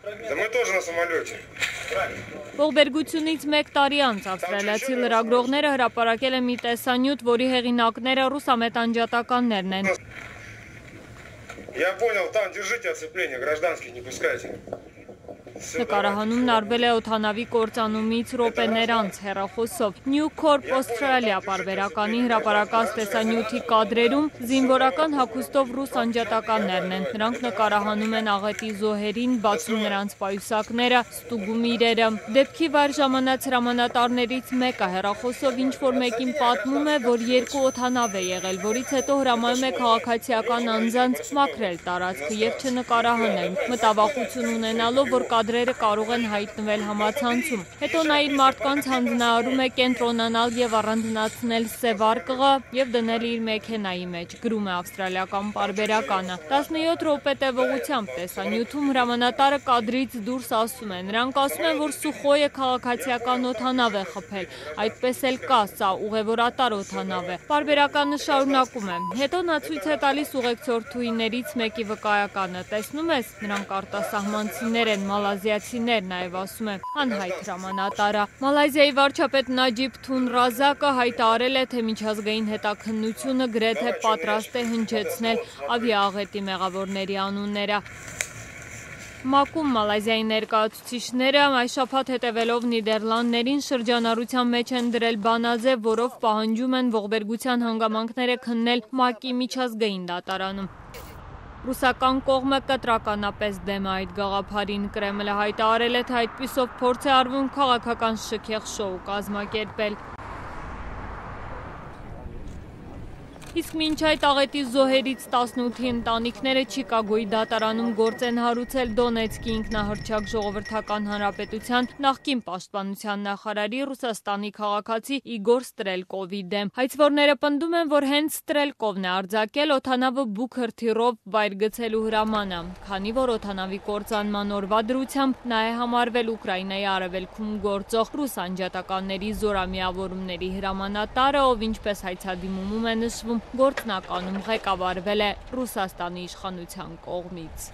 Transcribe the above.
Да мы тоже на самолете. Ողբերգությունից մեկ տարի անց ավստրալիացի լրագրողները հրապարակել են մի տեսանյութ, որի հեղինակները ռուսամետանջատականներն են։ Я понял, там держите оцепление, гражданских не пускайте. Նկարահանումն արվել է օդանավի կործանումից րոպեներ անց հեռախոսով։ New Corp Australia պարբերականի հրապարակած տեսանյութի կադրերում զինվորական հագուստով ռուս անջատականներն են։ Նրանք նկարահանում են աղետի զոհերին, բացում նրանց պայուսակները, ստուգում իրերը։ Դեպքի վայր ժամանած հրամանատարներից մեկը հեռախոսով ինչ-որ մեկին պատմում է, որ երկու օդանավ է եղել, որից հետո հրամայում է քաղաքացիական անձանց մաքրել տարածքը եւ չնկարահանել։ Մտավախություն ունենալով, որ կադրերը կարող են հայտնվել համացանցում։ Հետո նա իր մարդկանց հանձնարարում է կենտրոնանալ եւ առանձնացնել սև արկղը եւ դնել իր մեքենայի մեջ, գրում է ավստրալիական պարբերականը։ 17 րոպե տևողությամբ տեսանյութում հրամանատարը կադրից դուրս ասում է. Նրանք ասում են, որ Սուխոյը քաղաքացիական օդանավ է խփել, այդպես էլ կա, սա ուղևորատար օդանավ է։ Պարբերականը շարունակում է. Հետո նա ցույց է տալիս ուղեկցորդուհիներից մեկի վկայականը։ Տեսնում ես, նրանք արտասահմանցիներ են, մալազիացիներ, նաև ասում է անհայտ հրամանատարը։ Մալազիայի վարչապետ Նաջիբ Թուն Ռազակը հայտարարել է, թե միջազգային հետաքննությունը գրեթե պատրաստ է հնչեցնել ավիաաղետի մեղավորների անունները։ ՄԱԿ-ում Մալազիայի ներկայացուցիչները այս շաբաթ հետևելով Նիդերլանդներին շրջանառության մեջ են դրել բանաձև, որով պահանջում են ողբերգության հանգամանքները քննել ՄԱԿ-ի միջազգային դատարանում։ Ռուսական կողմը կտրականապես դեմ է այդ գաղափարին։ Կրեմլը հայտարարել է, թե այդպիսով փորձ է արվում քաղաքական շքեղ շոու կազմակերպել։ Իսկ մինչ այդ աղետի զոհերից 18-ի ընտանիքները Չիկագոյի դատարանում գործ են հարուցել Դոնեցկի ինքնահռչակ ժողովրդական հանրապետության նախկին պաշտպանության նախարարի Ռուսաստանի քաղաքացի Իգոր Ստրելկովի դեմ։ Հայցվորները պնդում են, որ հենց Ստրելկովն է արձակել օդանավը բուք հրթիռով վայր գցելու հրամանը, քանի որ օդանավի կործանման օրվա դրությամբ նա է համարվել Ուկրաինայի արևելքում գործող ռուս անջատականների զորամիավորումների հրամանատարը, ով ինչպես հայցադիմումում է նշվում, գործնականում ղեկավարվել է Ռուսաստանի իշխանության կողմից։